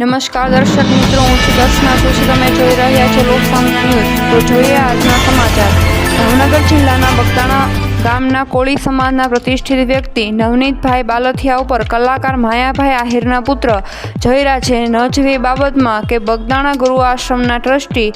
નમસ્કાર દર્શક મિત્રો, હું છું દર્શના જોશી. તમે જોઈ રહ્યા છો લોકસામના ન્યૂઝ. તો જોઈએ આજના સમાચાર. ભાવનગર જિલ્લાના બગદાણા ગામના કોળી સમાજના પ્રતિષ્ઠિત વ્યક્તિ નવનીતભાઈ બાલથિયા ઉપર કલાકાર માયાભાઈ આહિરના પુત્ર જયરાજે નજવી બાબતમાં કે બગદાણા ગુરુ આશ્રમના ટ્રસ્ટી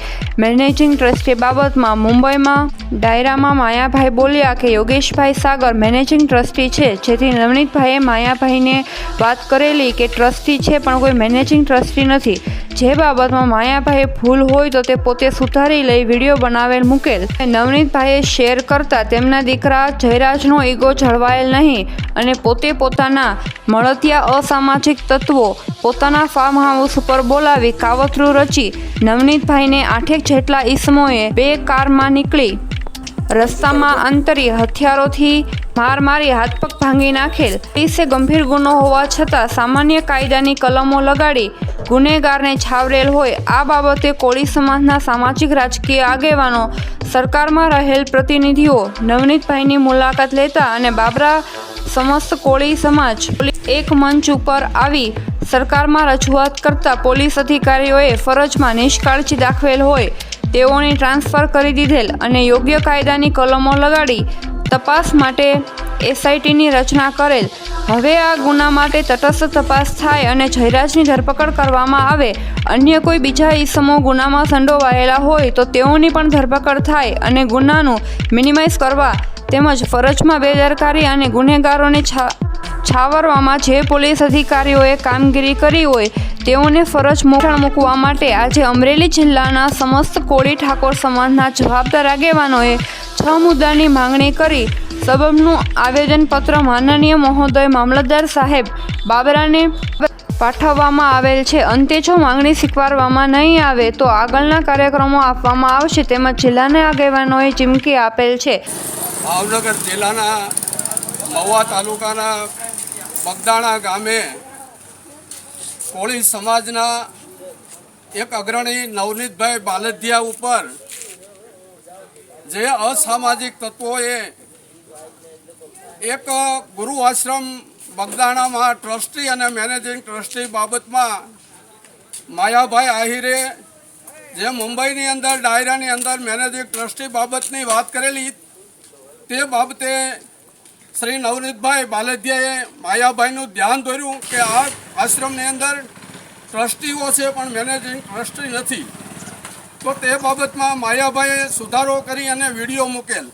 મેનેજિંગ ટ્રસ્ટી બાબતમાં મુંબઈમાં ડાયરામાં માયાભાઈ બોલ્યા કે યોગેશભાઈ સાગર મેનેજિંગ ટ્રસ્ટી છે, જેથી નવનીતભાઈએ માયાભાઈને વાત કરેલી કે ટ્રસ્ટી છે પણ કોઈ મેનેજિંગ ટ્રસ્ટી નથી. જે બાબતમાં માયાભાઈએ ભૂલ હોય તો તે પોતે સુધારી લઈ વિડીયો બનાવેલ મૂકેલ. નવનીતભાઈએ શેર કરતા તેમના દીકરા જયરાજનો ઈગો જળવાયેલ નહીં અને પોતે પોતાના મળતિયા અસામાજિક તત્વો પોતાના ફાર્મ હાઉસ ઉપર બોલાવી કાવતરું રચી નવનીતભાઈને 8 જેટલા ઈસમોએ 2 કારમાં નીકળી રસ્તામાં અંતરી હથિયારોથી માર મારી હાથપગ ભાંગી નાખેલ. પોલીસે ગંભીર ગુનો હોવા છતાં સામાન્ય કાયદાની કલમો લગાડી ગુનેગારને છાવરેલ હોય. આ બાબતે કોળી સમાજના સામાજિક રાજકીય આગેવાનો, સરકારમાં રહેલ પ્રતિનિધિઓ નવનીતભાઈની મુલાકાત લેતા અને બાબરા સમસ્ત કોળી સમાજ એક મંચ ઉપર આવી સરકારમાં રજૂઆત કરતા પોલીસ અધિકારીઓએ ફરજમાં નિષ્કાળજી દાખવેલ હોય તેઓને ટ્રાન્સફર કરી દીધેલ અને યોગ્ય કાયદાની કલમો લગાડી તપાસ માટે એસઆઈટીની રચના કરેલ. હવે આ ગુના માટે તટસ્થ તપાસ થાય અને જયરાજની ધરપકડ કરવામાં આવે. અન્ય કોઈ બીજા ઈસમો ગુનામાં સંડોવાયેલા હોય તો તેઓની પણ ધરપકડ થાય અને ગુનાનું મિનિમાઇઝ કરવા તેમજ ફરજમાં બેદરકારી અને ગુનેગારોને છાવરવામાં જે પોલીસ અધિકારીઓએ કામગીરી કરી હોય તેઓને ફરજ મૂકવા માટે આજે અમરેલી જિલ્લાના સમસ્ત કોળી ઠાકોર સમાજના જવાબદાર આગેવાનોએ 6 મુદ્દાની માંગણી કરી સબબનું આવેદનપત્ર માનનીય મહોદય મામલતદાર સાહેબ બાબરાને પાઠવવામાં આવેલ છે. અંતે જો માંગણી સ્વીકારવામાં નહીં આવે તો આગળના કાર્યક્રમો આપવામાં આવશે તેમજ જિલ્લાના આગેવાનોએ ચીમકી આપેલ છે. ભાવનગર જિલ્લાના મહુવા તાલુકાના બગદાણા ગામે કોળી સમાજના એક અગ્રણી નવનીતભાઈ બાલથિયા ઉપર જે અસામાજિક તત્વોએ એક ગુરુ આશ્રમ બગદાણામાં ટ્રસ્ટી અને મેનેજિંગ ટ્રસ્ટી બાબતમાં માયાભાઈ આહિરે જે મુંબઈની અંદર ડાયરાની અંદર મેનેજિંગ ટ્રસ્ટી બાબતની વાત કરેલી તે બાબતે શ્રી નવનીતભાઈ બાલથિયાએ માયાભાઈનું ધ્યાન દોર્યું કે આ આશ્રમની અંદર ટ્રસ્ટીઓ છે પણ મેનેજિંગ ટ્રસ્ટી નથી. તો તે બાબતમાં માયાભાઈએ સુધારો કરી અને વિડીયો મૂકેલ.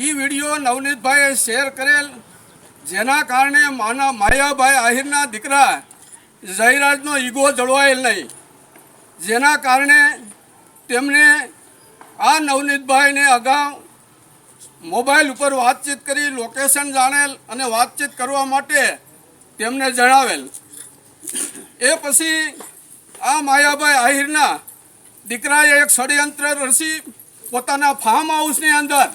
એ વિડીયો નવનીતભાઈએ શેર કરેલ, જેના કારણે માયાભાઈ આહિરના દીકરા જયરાજનો ઈગો જળવાયેલ નહીં, જેના કારણે તેમને આ નવનીતભાઈને અગાઉ મોબાઈલ ઉપર વાતચીત કરી લોકેશન જાણેલ અને વાતચીત કરવા માટે તેમને જણાવેલ. એ પછી આ માયાભાઈ આહિરના દીકરાએ એક ષડયંત્ર રચી પોતાના ફાર્મ હાઉસની અંદર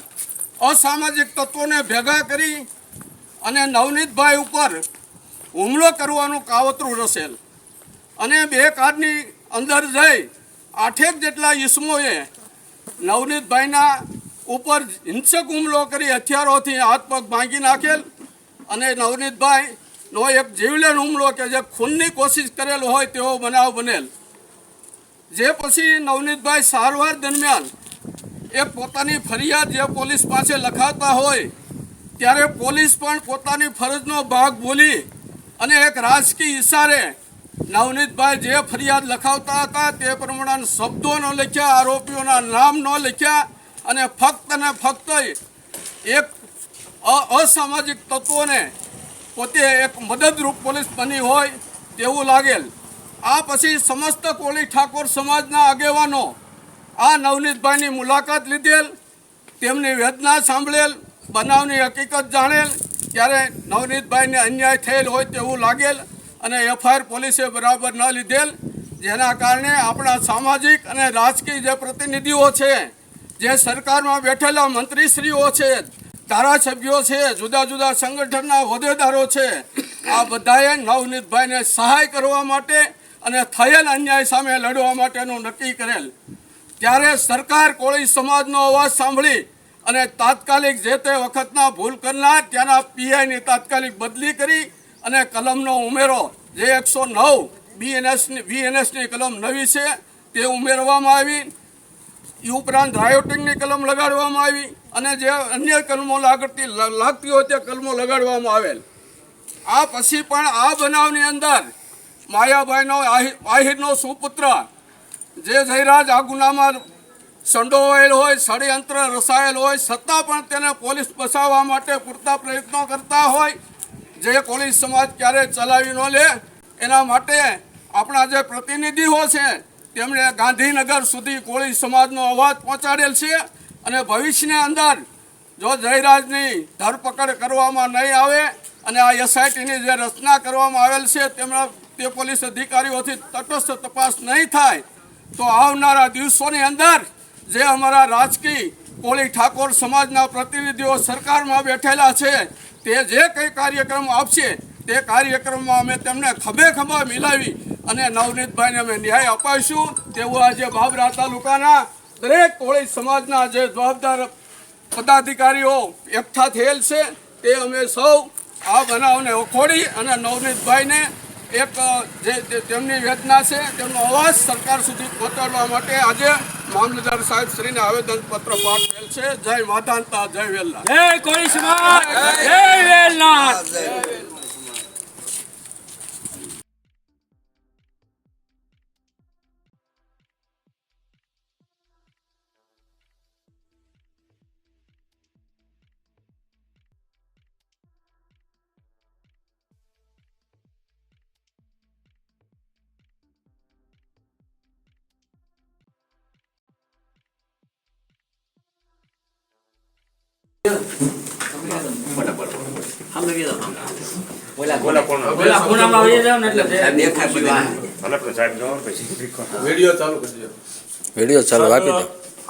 અસામાજિક તત્વોને ભેગા કરી અને નવનીતભાઈ ઉપર હુમલો કરવાનું કાવતરું રચેલ અને 2 કારની અંદર જઈ 8 જેટલા ઈસમોએ નવનીતભાઈના ઉપર હિંસક હુમલો કરી હથિયારોથી હાથ પગ ભાંગી નાખેલ અને નવનીતભાઈનો એક જીવલેણ હુમલો કે જે ખૂનની કોશિશ કરેલ હોય તેવો બનાવ બનેલ. જે પછી નવનીતભાઈ સારવાર દરમિયાન એ પોતાની ફરિયાદ જે પોલીસ પાસે લખાવતા હોય ત્યારે પોલીસ પણ પોતાની ફરજનો ભાગ ભૂલી અને એક રાજકીય ઈશારે નવનીતભાઈ જે ફરિયાદ લખાવતા હતા તે પ્રમાણે શબ્દો ન લખ્યા, આરોપીઓના નામ ન લખ્યા અને ફક્ત એક અસામાજિક તત્વોને પોતે એક મદદરૂપ પોલીસ બની હોય તેવું લાગેલ. આ પછી સમસ્ત કોળી ઠાકોર સમાજના આગેવાનો આ નવનીતભાઈની મુલાકાત લીધેલ, તેમની વેદના સાંભળેલ, બનાવની હકીકત જાણેલ. ત્યારે નવનીતભાઈને અન્યાય થયેલ હોય તેવું લાગેલ અને એફઆઈઆર પોલીસે બરાબર ન લીધેલ, જેના કારણે આપણા સામાજિક અને રાજકીય જે પ્રતિનિધિઓ છે, જે સરકારમાં બેઠેલા મંત્રીશ્રીઓ છે, ધારાસભ્યો છે, જુદા જુદા સંગઠનના હોદ્દેદારો છે, આ બધાએ નવનીતભાઈને સહાય કરવા માટે અને થયેલ અન્યાય સામે લડવા માટેનું નક્કી કરેલ. ત્યારે સરકાર કોળી સમાજનો અવાજ સાંભળી અને તાત્કાલિક જે તે વખતના ભૂલ કરનાર ત્યાંના પીઆઈની તાત્કાલિક બદલી કરી અને કલમનો ઉમેરો જે 109 બીએનએસની કલમ નવી છે તે ઉમેરવામાં આવી. એ ઉપરાંત રાયોટિંગની કલમ લગાડવામાં આવી અને જે અન્ય કલમો લાગતી હોય તે કલમો લગાડવામાં આવેલ. આ પછી પણ આ બનાવની અંદર માયાભાઈનો આહિરનો સુપુત્ર જે જયરાજ આ ગુનામાં સંડોવાયેલ હોય, ષડયંત્ર રસાયેલ હોય, છતાં પણ તેને પોલીસ બચાવવા માટે પૂરતા પ્રયત્નો કરતા હોય, જે કોળી સમાજ ક્યારેય ચલાવી ન લે એના માટે આપણા જે પ્રતિનિધિઓ છે તેમણે ગાંધીનગર સુધી કોળી સમાજનો અવાજ પહોંચાડેલ છે. અને ભવિષ્યની અંદર જો જયરાજની ધરપકડ કરવામાં નહીં આવે અને આ એસઆઈટીની જે રચના કરવામાં આવેલ છે તે પોલીસ અધિકારીઓથી તટસ્થ તપાસ નહીં થાય તો આવનારા દિવસોની અંદર જે અમારા રાજકીય કોળી ઠાકોર સમાજના પ્રતિનિધિઓ સરકારમાં બેઠેલા છે તે જે કંઈ કાર્યક્રમ આપશે તે કાર્યક્રમમાં અમે તેમને ખભે ખભા મિલાવી અને નવનીતભાઈને અમે ન્યાય અપાવીશું તેવું આજે બાબરા તાલુકાના દરેક કોળી સમાજના જે જવાબદાર પદાધિકારીઓ એકઠા થયેલ છે તે અમે સૌ આ બનાવને વખોડી અને નવનીતભાઈને એક જે તેમની વેદના છે તેમનો અવાજ સરકાર સુધી પહોંચાડવા માટે આજે મામલતદાર સાહેબ શ્રીને આવેદનપત્ર પાઠવેલ છે. જય માધાનતા, જય વેલનાથ, જય કોળી સમાજ, જય વેલનાથ. વિડીયો ચાલુ આપી દો.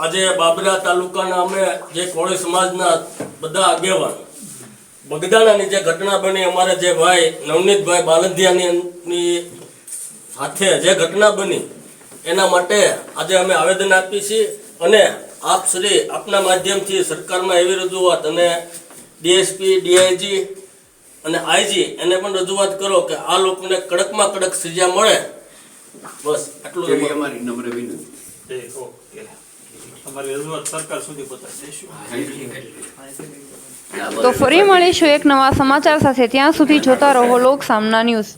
આજે બાબરા તાલુકાના અમે જે કોળી સમાજના બધા આગેવાન બગદાણાની જે ઘટના બની, અમારા જે ભાઈ નવનીતભાઈ બાલદિયાની સાથે જે ઘટના બની એના માટે આજે અમે આવેદન આપીએ છીએ. અને આપ શ્રી આપના માધ્યમથી સરકારમાં એવી રજૂઆત અને ડીએસપી, ડીઆઈજી અને આઈજી એને પણ રજૂઆત કરો કે આ લોકોને કડકમાં કડક સજા મળે. બસ આટલું અમારી નમ્ર વિનંતી. અમારી રજૂઆત સરકાર સુધી પહોંચાડી દઈશું. તો ફરી મળીશું એક નવા સમાચાર સાથે. ત્યાં સુધી જોતા રહો લોક સામના ન્યૂઝ.